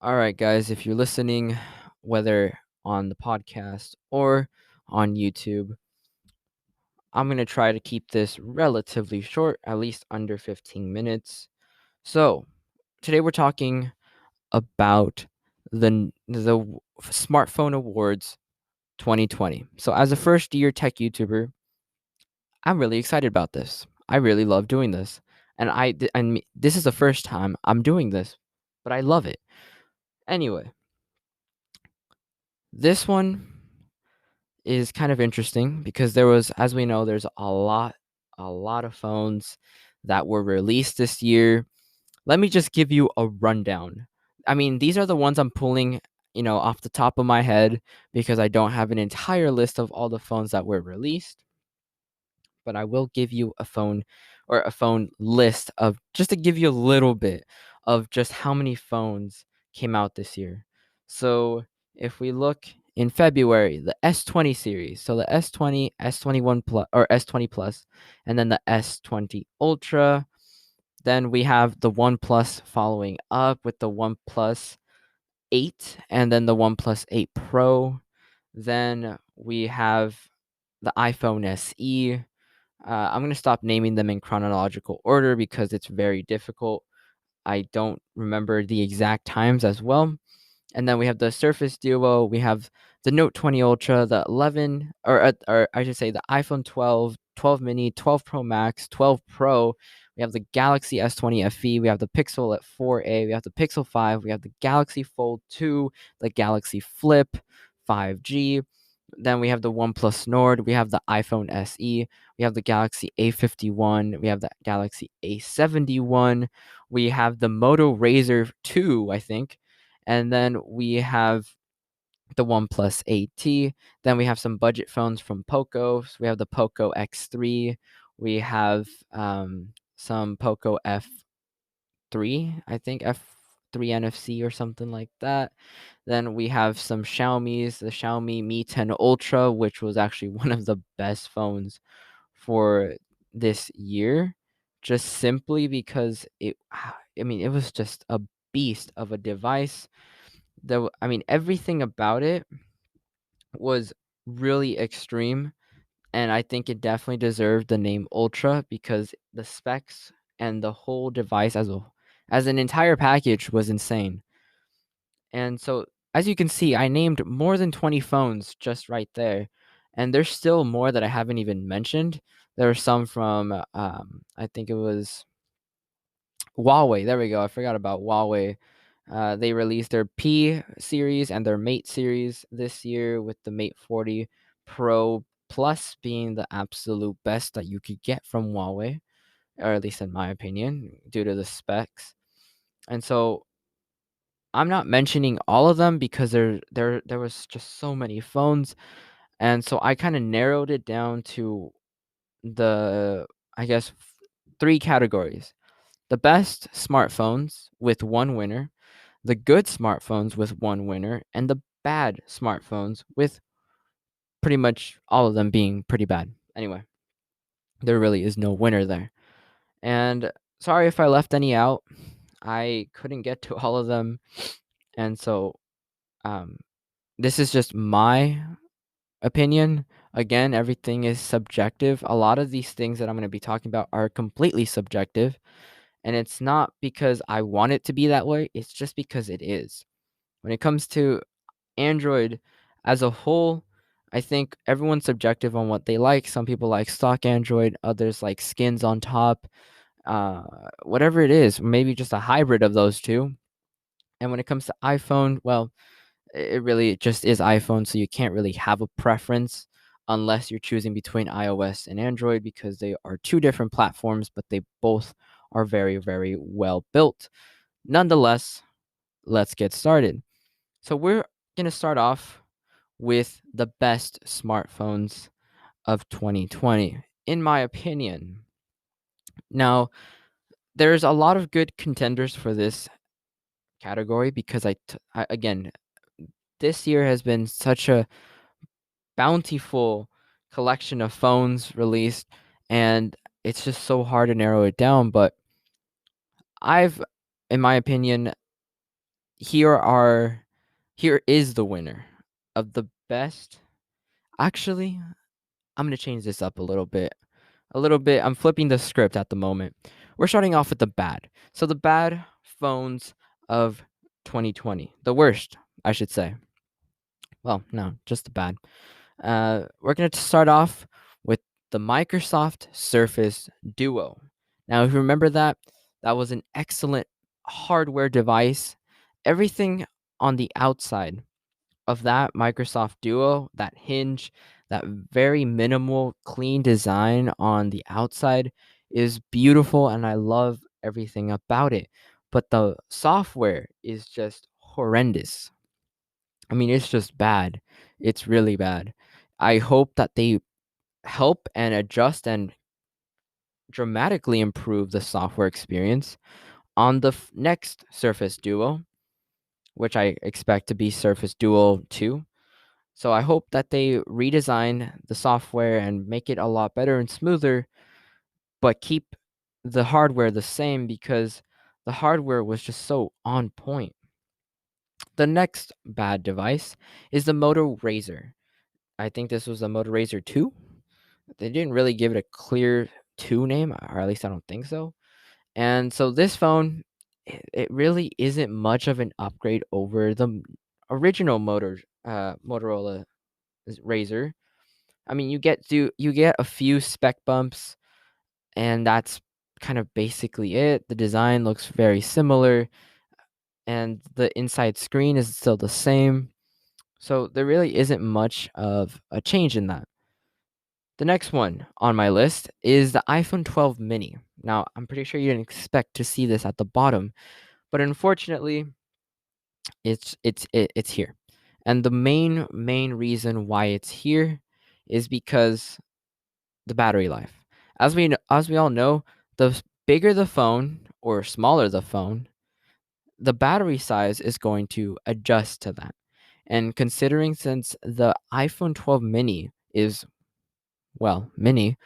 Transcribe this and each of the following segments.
All right, guys, if you're listening, whether on the podcast or on YouTube, I'm going to try to keep this relatively short, at least under 15 minutes. So, today we're talking about the Smartphone Awards 2020. So, as a first year tech YouTuber, I'm really excited about this. I really love doing this. And this is the first time I'm doing this, but I love it. Anyway, this one is kind of interesting because as we know, there's a lot of phones that were released this year. Let me just give you a rundown. I mean, these are the ones I'm pulling, off the top of my head because I don't have an entire list of all the phones that were released, but I will give you a phone list of just to give you a little bit of just how many phones came out this year. So if we look in February, the S20 series, so the S20, S21 Plus, or S20 Plus, and then the S20 Ultra. Then we have the OnePlus following up with the OnePlus 8 and then the OnePlus 8 Pro. Then we have the iPhone SE. I'm going to stop naming them in chronological order because it's very difficult. I don't remember the exact times as well. And then we have the Surface Duo, we have the Note 20 Ultra, the 11, or I should say the iPhone 12, 12 Mini, 12 Pro Max, 12 Pro. We have the Galaxy S20 FE, we have the Pixel at 4a, we have the Pixel 5, we have the Galaxy Fold 2, the Galaxy Flip 5G. Then we have the OnePlus Nord, we have the iPhone SE, we have the Galaxy A51, we have the Galaxy A71, we have the Moto Razer 2, I think, and then we have the OnePlus 8T. Then we have some budget phones from Poco. So we have the Poco X3. We have some Poco F3, I think F3 NFC or something like that. Then we have some Xiaomi's, the Xiaomi Mi 10 Ultra, which was actually one of the best phones for this year, just simply because it was just a beast of a device. Everything about it was really extreme, and I think it definitely deserved the name Ultra because the specs and the whole device as an entire package was insane. And so, as you can see, I named more than 20 phones just right there, and there's still more that I haven't even mentioned. There are some from I think it was Huawei. There we go. I forgot about Huawei. They released their P series and their Mate series this year, with the Mate 40 Pro Plus being the absolute best that you could get from Huawei, or at least in my opinion, due to the specs. And so I'm not mentioning all of them because there was just so many phones, and so I kind of narrowed it down to the I guess three categories: the best smartphones with one winner, the good smartphones with one winner, and the bad smartphones with pretty much all of them being pretty bad. Anyway, there really is no winner there. And sorry if I left any out. I couldn't get to all of them. And so um, this is just my opinion. Again, everything is subjective. A lot of these things that I'm going to be talking about are completely subjective. And it's not because I want it to be that way, it's just because it is. When it comes to Android as a whole, I think everyone's subjective on what they like. Some people like stock Android, others like skins on top, whatever it is, maybe just a hybrid of those two. And when it comes to iPhone, well, it really just is iPhone, so you can't really have a preference unless you're choosing between iOS and Android because they are two different platforms, but they both are very, very well built. Nonetheless, let's get started. So we're going to start off with the best smartphones of 2020, in my opinion. Now, there's a lot of good contenders for this category because again, this year has been such a bountiful collection of phones released, and it's just so hard to narrow it down. But in my opinion, here are here is the winner of the best. Actually, I'm gonna change this up a little bit. A little bit. I'm flipping the script at the moment. We're starting off with the bad. So the bad phones of 2020. The worst, I should say. Well, no, just the bad. We're going to start off with the Microsoft Surface Duo. Now, if you remember that, that was an excellent hardware device. Everything on the outside of that Microsoft Duo, that hinge, that very minimal, clean design on the outside is beautiful, and I love everything about it. But the software is just horrendous. I mean, it's just bad. It's really bad. I hope that they help and adjust and dramatically improve the software experience on the next Surface Duo, which I expect to be Surface Duo 2. So I hope that they redesign the software and make it a lot better and smoother, but keep the hardware the same because the hardware was just so on point. The next bad device is the Moto Razer. I think this was the Moto Razer 2. They didn't really give it a clear 2 name, or at least I don't think so. And so this phone, it really isn't much of an upgrade over the original Motorola Razer. I mean, you get a few spec bumps, and that's kind of basically it. The design looks very similar, and the inside screen is still the same. So there really isn't much of a change in that. The next one on my list is the iPhone 12 mini. Now, I'm pretty sure you didn't expect to see this at the bottom, but unfortunately, it's here. And the main reason why it's here is because the battery life. As we all know, bigger the phone or smaller the phone, the battery size is going to adjust to that. And considering since the iPhone 12 mini is mini,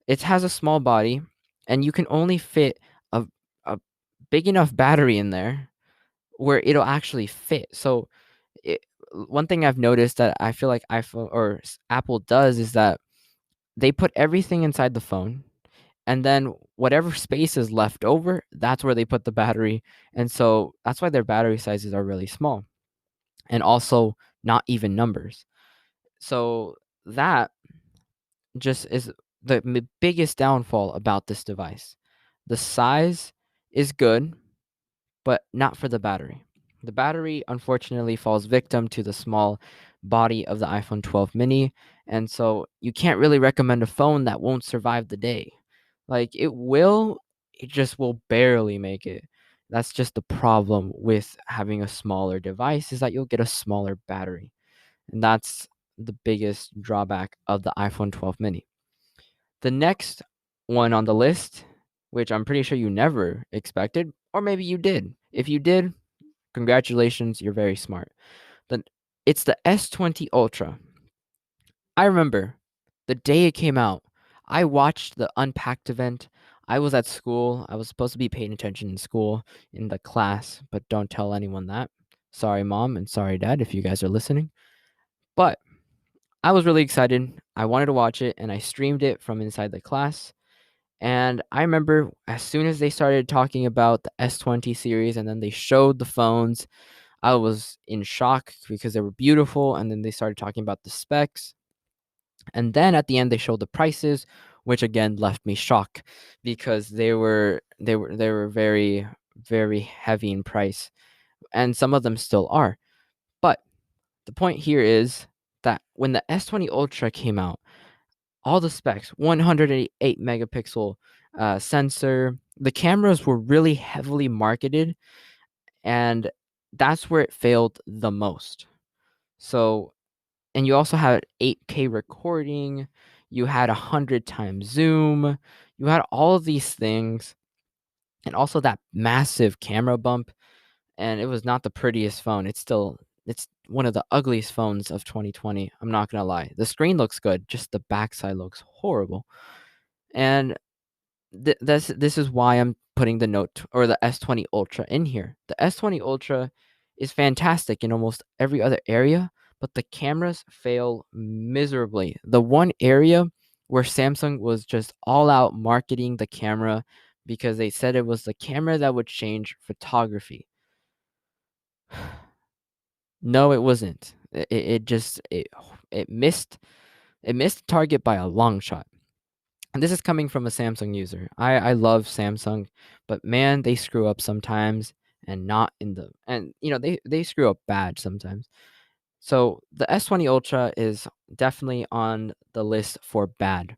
it has a small body, and you can only fit a big enough battery in there where it'll actually fit. So, it, one thing I've noticed that I feel like iPhone or Apple does is that they put everything inside the phone, and then whatever space is left over, that's where they put the battery. And so that's why their battery sizes are really small, and also not even numbers. So that just is the biggest downfall about this device. The size is good, but not for the battery. The battery unfortunately falls victim to the small body of the iPhone 12 mini, and so you can't really recommend a phone that won't survive the day. Like it just will barely make it. That's just the problem with having a smaller device is that you'll get a smaller battery. And that's the biggest drawback of the iPhone 12 mini. The next one on the list, which I'm pretty sure you never expected, or maybe you did. If you did, congratulations, you're very smart. Then it's the S20 Ultra. I remember the day it came out. I watched the Unpacked event. I was at school. I was supposed to be paying attention in school in the class, but don't tell anyone that. Sorry, mom, and sorry, dad, if you guys are listening. But I was really excited. I wanted to watch it, and I streamed it from inside the class. And I remember as soon as they started talking about the S20 series and then they showed the phones, I was in shock because they were beautiful. And then they started talking about the specs. And then at the end, they showed the prices, which again left me shocked because they were very, very heavy in price. And some of them still are. But the point here is that when the S20 Ultra came out, all the specs 108 megapixel sensor, the cameras were really heavily marketed, and that's where it failed the most. So, and you also had 8K recording, you had 100 times zoom, you had all of these things, and also that massive camera bump. And it was not the prettiest phone. It's one of the ugliest phones of 2020. I'm not gonna lie. The screen looks good, just the backside looks horrible. And this is why I'm putting the Note or the S20 Ultra in here. The S20 Ultra is fantastic in almost every other area, but the cameras fail miserably. The one area where Samsung was just all out marketing the camera because they said it was the camera that would change photography. No, it wasn't. It missed the target by a long shot. And this is coming from a Samsung user. I love Samsung, but man, they screw up sometimes, and not in the and they screw up bad sometimes. So the S20 Ultra is definitely on the list for bad.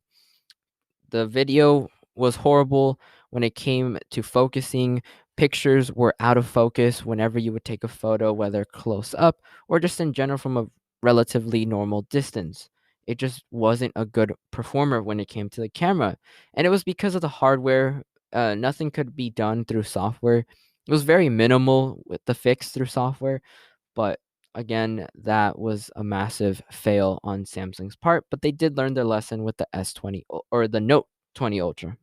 The video was horrible when it came to focusing. Pictures were out of focus whenever you would take a photo, whether close up or just in general from a relatively normal distance. It just wasn't a good performer when it came to the camera. And it was because of the hardware. Nothing could be done through software. It was very minimal with the fix through software. But again, that was a massive fail on Samsung's part, but they did learn their lesson with the S20 or the Note 20 Ultra.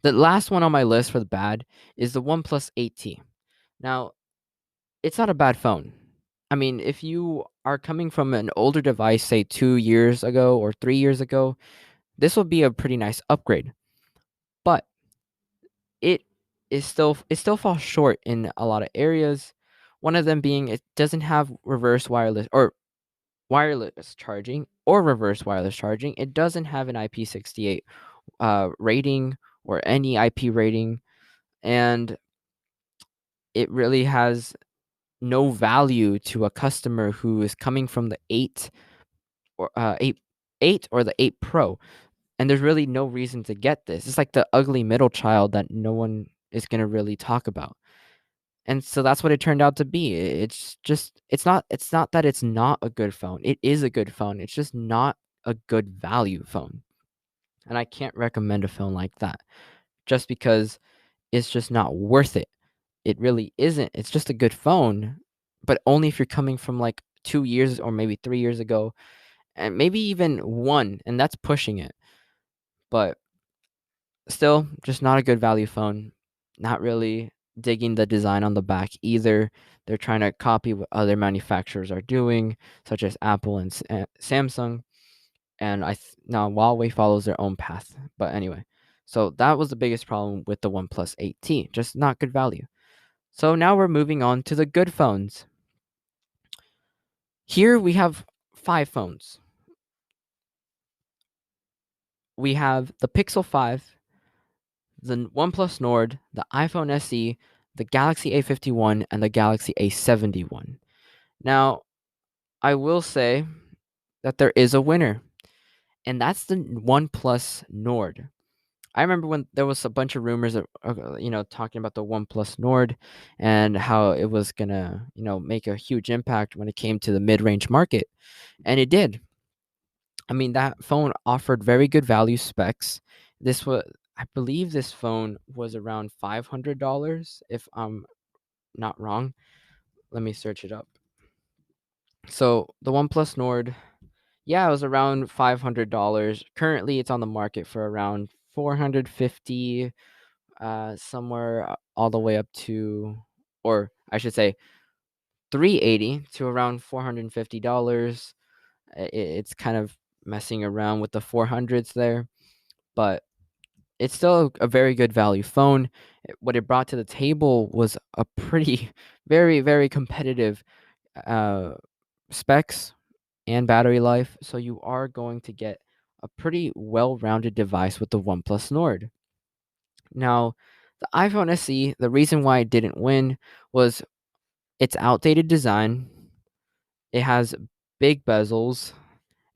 The last one on my list for the bad is the OnePlus 8T. Now, it's not a bad phone. I mean, if you are coming from an older device, say 2 years ago or 3 years ago, this will be a pretty nice upgrade. But it it still falls short in a lot of areas. One of them being it doesn't have reverse wireless or wireless charging or reverse wireless charging. It doesn't have an IP68 rating or any IP rating, and it really has no value to a customer who is coming from the 8 or 8 or the 8 Pro. And there's really no reason to get this. It's like the ugly middle child that no one is going to really talk about. And so that's what it turned out to be. It's not that it's not a good phone. It is a good phone. It's just not a good value phone. And I can't recommend a phone like that just because it's just not worth it. It really isn't. It's just a good phone, but only if you're coming from like 2 years or maybe 3 years ago, and maybe even 1, and that's pushing it. But still, just not a good value phone. Not really digging the design on the back either. They're trying to copy what other manufacturers are doing, such as Apple and Samsung. And now Huawei follows their own path. But anyway, so that was the biggest problem with the OnePlus 8T, just not good value. So now we're moving on to the good phones. Here we have 5 phones. We have the Pixel 5, the OnePlus Nord, the iPhone SE, the Galaxy A51, and the Galaxy A71. Now, I will say that there is a winner, and that's the OnePlus Nord. I remember when there was a bunch of rumors of, talking about the OnePlus Nord and how it was gonna, make a huge impact when it came to the mid-range market, and it did. I mean, that phone offered very good value specs. I believe this phone was around $500, if I'm not wrong. Let me search it up. So the OnePlus Nord, yeah, it was around $500. Currently, it's on the market for around 450, somewhere all the way up to, or I should say, 380 to around $450. It's kind of messing around with the 400s there, but it's still a very good value phone. What it brought to the table was a pretty, very, very competitive uh, specs and battery life. So you are going to get a pretty well-rounded device with the OnePlus Nord. Now, the iPhone SE, the reason why it didn't win was its outdated design. It has big bezels.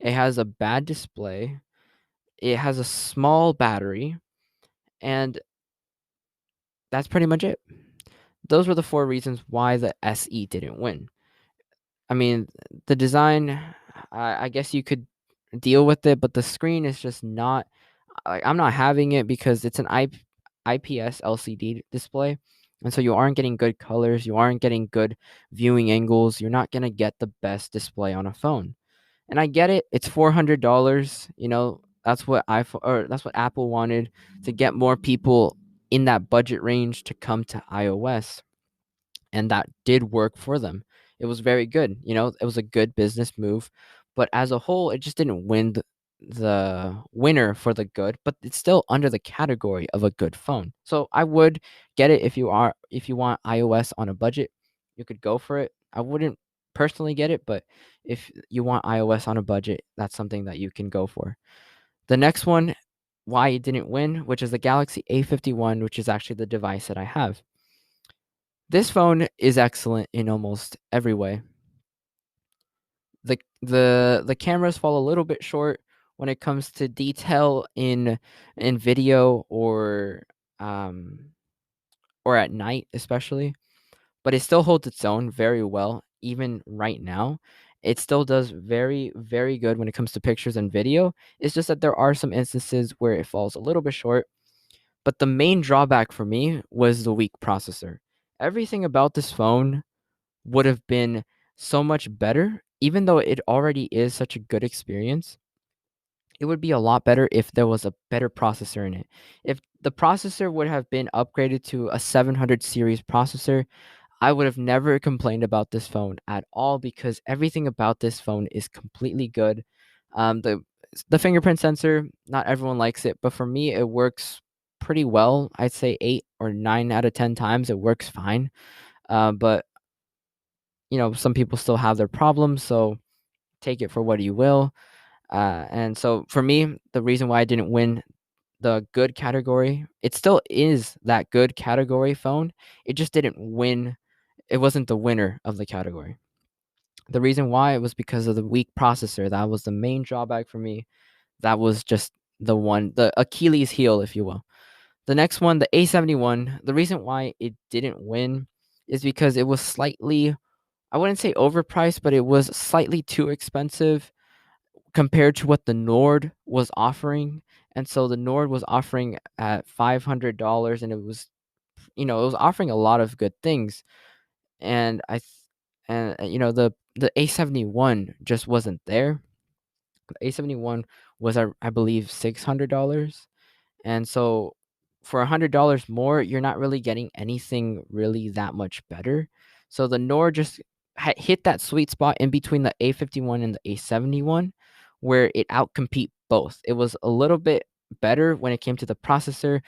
It has a bad display. It has a small battery, and that's pretty much it. Those were the 4 reasons why the SE didn't win. I mean, the design, I guess you could deal with it, but the screen is just not. I'm not having it because it's an IPS LCD display, and so you aren't getting good colors. You aren't getting good viewing angles. You're not gonna get the best display on a phone. And I get it. It's $400. That's what that's what Apple wanted to get more people in that budget range to come to iOS. and that did work for them. It was very good, it was a good business move, but as a whole, it just didn't win the winner for the good, but it's still under the category of a good phone. So I would get it if you want iOS on a budget, you could go for it. I wouldn't personally get it, but if you want iOS on a budget, that's something that you can go for. The next one, why it didn't win, which is the Galaxy A51, which is actually the device that I have. This phone is excellent in almost every way. The cameras fall a little bit short when it comes to detail in video um or at night especially, but it still holds its own very well even right now. It still does very, very good when it comes to pictures and video. It's just that there are some instances where it falls a little bit short. But the main drawback for me was the weak processor. Everything about this phone would have been so much better, even though it already is such a good experience. It would be a lot better if there was a better processor in it. If the processor would have been upgraded to a 700 series processor, I would have never complained about this phone at all because everything about this phone is completely good. The fingerprint sensor, not everyone likes it, but for me, it works pretty well. I'd say 8 or 9 out of 10 times it works fine. But some people still have their problems, so take it for what you will. And so for me, the reason why I didn't win the good category, it still is that good category phone. It just didn't win. It wasn't the winner of the category. The reason why it was because of the weak processor. That was the main drawback for me. That was just the Achilles heel, if you will. The next one, the A71, the reason why it didn't win is because it was slightly, I wouldn't say overpriced, but it was slightly too expensive compared to what the Nord was offering. And so the Nord was offering at $500, and it was offering a lot of good things. And the A71 just wasn't there. The A71 was, I believe, $600. And so for $100 more, you're not really getting anything really that much better. So the Nord just hit that sweet spot in between the A51 and the A71 where it outcompete both. It was a little bit better when it came to the processor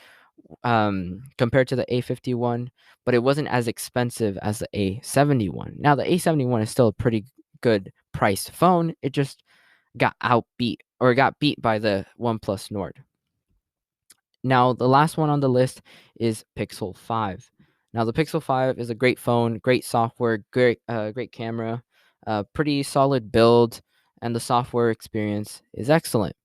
compared to the A51, but it wasn't as expensive as the A71. Now the A71 is still a pretty good priced phone. It just got beat by the OnePlus Nord. Now, the last one on the list is Pixel 5. Now, the Pixel 5 is a great phone, great software, great camera, pretty solid build, and the software experience is excellent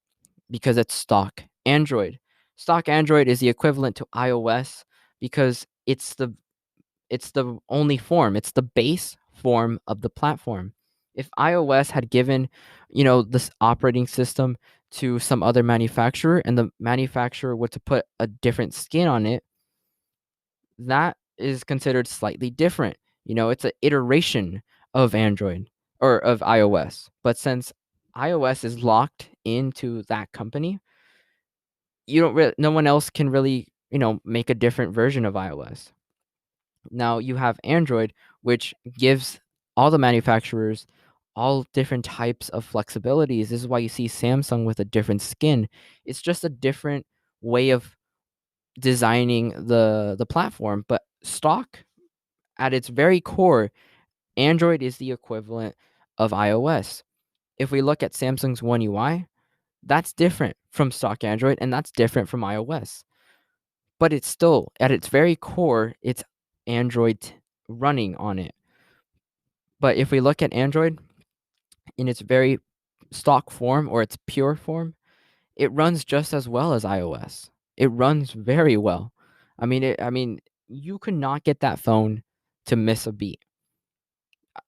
because it's stock Android. Stock Android is the equivalent to iOS because it's the only form. It's the base form of the platform. If iOS had given, this operating system to some other manufacturer and the manufacturer were to put a different skin on it, that is considered slightly different. It's an iteration of Android or of iOS. But since iOS is locked into that company, no one else can really, make a different version of iOS. Now you have Android, which gives all the manufacturers all different types of flexibilities. This is why you see Samsung with a different skin. It's just a different way of designing the platform, but stock at its very core, Android is the equivalent of iOS. If we look at Samsung's One UI, that's different from stock Android and that's different from iOS. But it's still at its very core, it's Android running on it. But if we look at Android in its very stock form or its pure form, it runs just as well as iOS. It runs very well. I mean, you could not get that phone to miss a beat.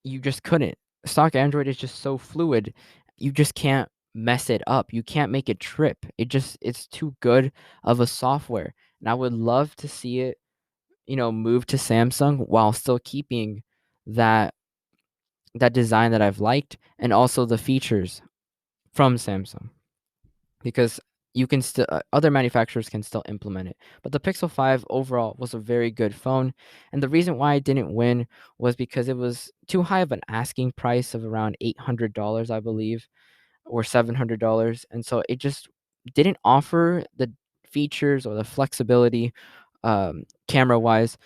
You just couldn't. Stock Android is just so fluid. You just can't mess it up. You can't make it trip. It's too good of a software. And I would love to see it, move to Samsung while still keeping that that design that I've liked and also the features from Samsung. Because you can still other manufacturers can still implement it. But the Pixel 5 overall was a very good phone, and the reason why it didn't win was because it was too high of an asking price of around $800, I believe, or $700, and so it just didn't offer the features or the flexibility, camera wise,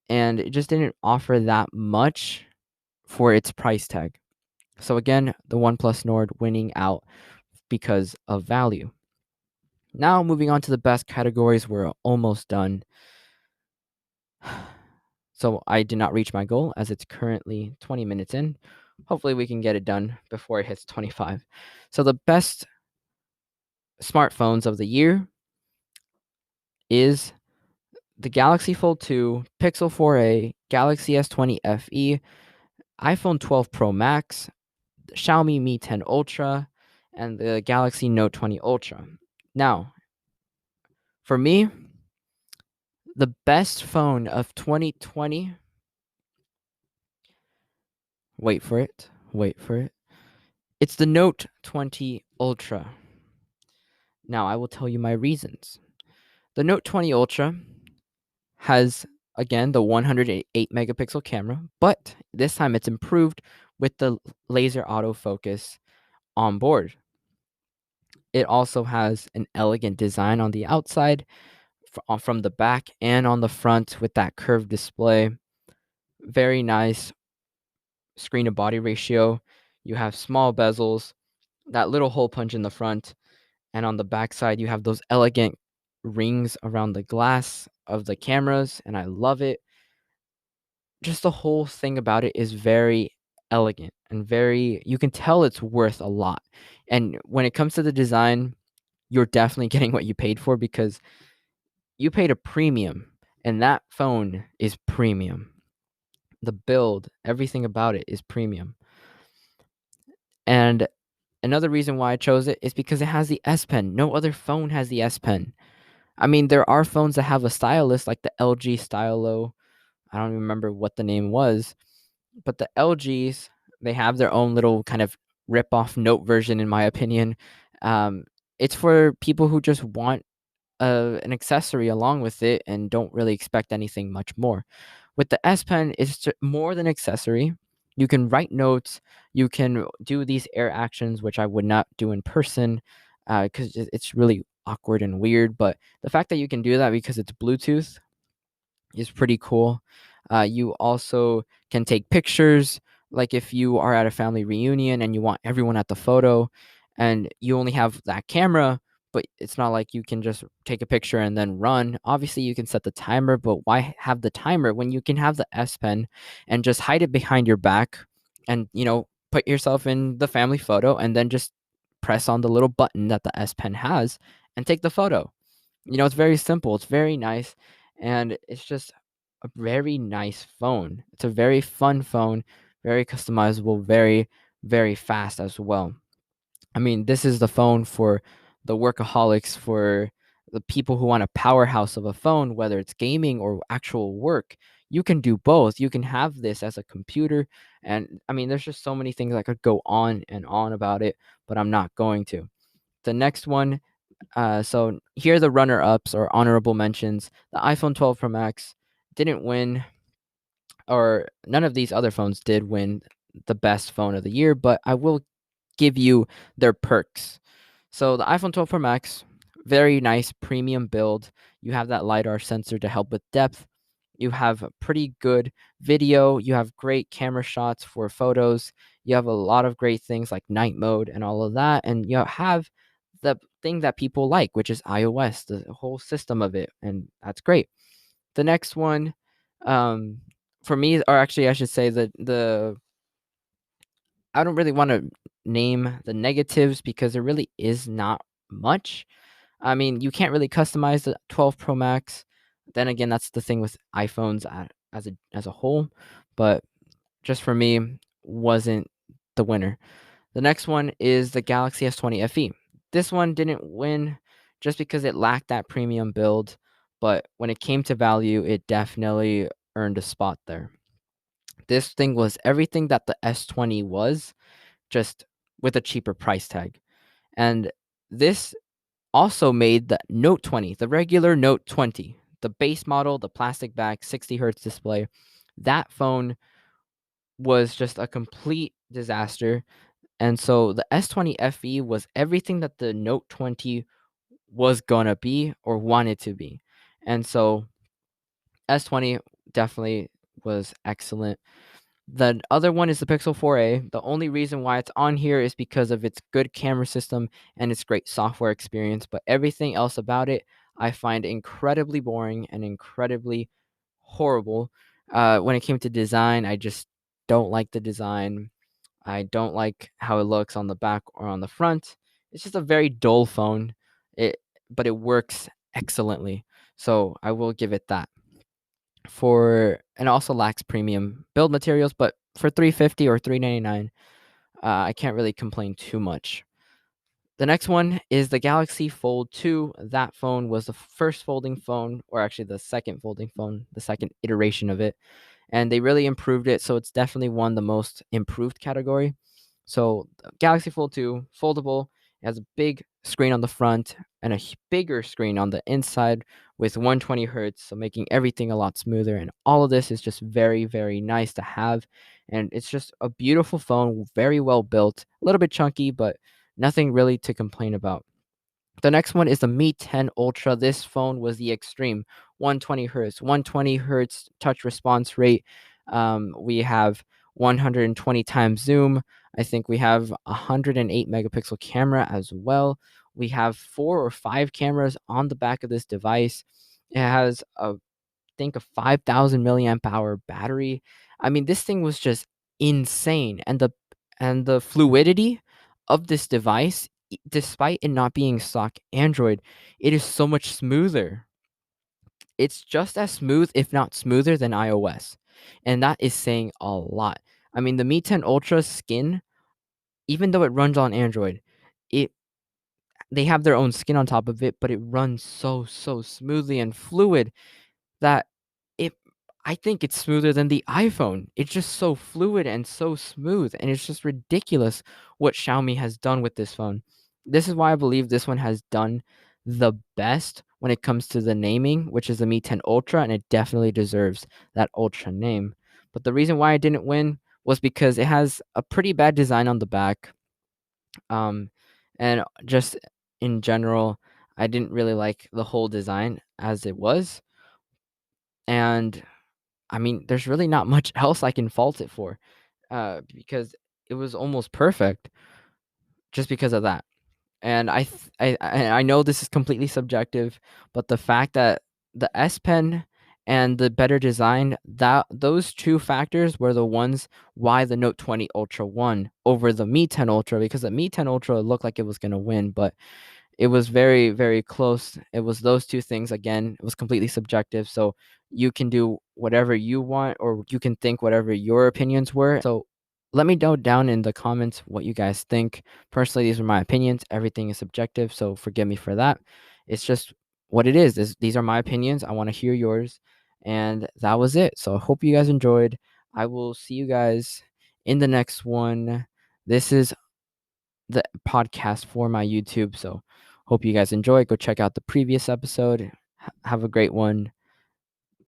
and it just didn't offer that much for its price tag. So again, the OnePlus Nord winning out because of value. Now moving on to the best categories, we're almost done. So I did not reach my goal as it's currently 20 minutes in. Hopefully we can get it done before it hits 25. So the best smartphones of the year is the Galaxy Fold 2, Pixel 4a, Galaxy S20 FE, iPhone 12 Pro Max, Xiaomi Mi 10 Ultra, and the Galaxy Note 20 Ultra. Now, for me, the best phone of 2020, wait for it, it's the Note 20 Ultra. Now, I will tell you my reasons. The Note 20 Ultra has, again, the 108 megapixel camera, but this time it's improved with the laser autofocus on board. It also has an elegant design on the outside, from the back and on the front with that curved display. Very nice screen to body ratio. You have small bezels, that little hole punch in the front, and on the back side you have those elegant rings around the glass of the cameras, and I love it. Just the whole thing about it is very elegant and very, you can tell it's worth a lot. And when it comes to the design, you're definitely getting what you paid for because you paid a premium and that phone is premium. The build, everything about it is premium. And another reason why I chose it is because it has the S Pen. No other phone has the S Pen. I mean, there are phones that have a stylus like the LG Stylo. I don't even remember what the name was, but the LGs, they have their own little kind of rip-off Note version, in my opinion. Um, it's for people who just want an accessory along with it and don't really expect anything much more. With the S Pen, it's more than accessory. You can write notes. You can do these air actions, which I would not do in person because it's really awkward and weird. But the fact that you can do that because it's Bluetooth is pretty cool. You also can take pictures, like if you are at a family reunion and you want everyone at the photo and you only have that camera, but it's not like you can just take a picture and then run. Obviously, you can set the timer, but why have the timer when you can have the S Pen and just hide it behind your back and, put yourself in the family photo and then just press on the little button that the S Pen has and take the photo. It's very simple. It's very nice. And it's just a very nice phone. It's a very fun phone, very customizable, very, very fast as well. I mean, this is the phone for the workaholics, for the people who want a powerhouse of a phone, whether it's gaming or actual work. You can do both. You can have this as a computer. And I mean, there's just so many things I could go on and on about it, but I'm not going to. The next one, so here are the runner ups or honorable mentions. The iPhone 12 Pro Max didn't win, or none of these other phones did win the best phone of the year, but I will give you their perks. So the iPhone 12 Pro Max, very nice premium build. You have that LiDAR sensor to help with depth. You have a pretty good video. You have great camera shots for photos. You have a lot of great things like night mode and all of that. And you have the thing that people like, which is iOS, the whole system of it. And that's great. The next one, um, for me, or actually, I should say that I don't really want to name the negatives because there really is not much. I mean, you can't really customize the 12 Pro Max. Then again, that's the thing with iPhones as a whole, but just for me, wasn't the winner. The next one is the Galaxy S20 FE. This one didn't win just because it lacked that premium build, but when it came to value, it definitely earned a spot there. This thing was everything that the S20 was, just with a cheaper price tag. And this also made the Note 20, the regular Note 20, the base model, the plastic back, 60 hertz display. That phone was just a complete disaster. And so the S20 FE was everything that the Note 20 was gonna be or wanted to be. And so S20 definitely was excellent. The other one is the Pixel 4a. The only reason why it's on here is because of its good camera system and its great software experience, but everything else about it I find incredibly boring and incredibly horrible. When it came to design, I just don't like the design. I don't like how it looks on the back or on the front. It's just a very dull phone. It but it works excellently. So I will give it that. For and also lacks premium build materials, but for 350 or 399, I can't really complain too much. The next one is the Galaxy Fold 2. That phone was the first folding phone, or actually the second folding phone, the second iteration of it, and they really improved it. So it's definitely won the most improved category. So Galaxy Fold 2, foldable, it has a big screen on the front and a bigger screen on the inside with 120 hertz, so making everything a lot smoother. And all of this is just very, very nice to have. And it's just a beautiful phone, very well built, a little bit chunky, but nothing really to complain about. The next one is the Mi 10 Ultra. This phone was the extreme 120 hertz, 120 hertz touch response rate. We have 120 times zoom. I think we have 108 megapixel camera as well. We have 4 or 5 cameras on the back of this device. It has a 5,000 milliamp hour battery. I mean, this thing was just insane, and the fluidity of this device, despite it not being stock Android, it is so much smoother. It's just as smooth, if not smoother, than iOS, and that is saying a lot. I mean, the Mi 10 Ultra skin, even though it runs on Android, it they have their own skin on top of it, but it runs so smoothly and fluid that it I think it's smoother than the iPhone. It's just so fluid and so smooth, and it's just ridiculous what Xiaomi has done with this phone. This is why I believe this one has done the best when it comes to the naming, which is the Mi 10 Ultra, and it definitely deserves that Ultra name. But the reason why I didn't win was because it has a pretty bad design on the back. Um, and just in general, I didn't really like the whole design as it was. And I mean, there's really not much else I can fault it for, because it was almost perfect just because of that. And I know this is completely subjective, but the fact that the S Pen and the better design, that those two factors were the ones why the Note 20 Ultra won over the Mi 10 Ultra, because the Mi 10 Ultra looked like it was gonna win, but it was very, very close. It was those two things again. It was completely subjective. So you can do whatever you want, or you can think whatever your opinions were. So let me know down in the comments what you guys think. Personally, these are my opinions. Everything is subjective, so forgive me for that. It's just what it is. These are my opinions. I want to hear yours. And that was it. So I hope you guys enjoyed. I will see you guys in the next one. This is the podcast for my YouTube. So hope you guys enjoy. Go check out the previous episode. Have a great one.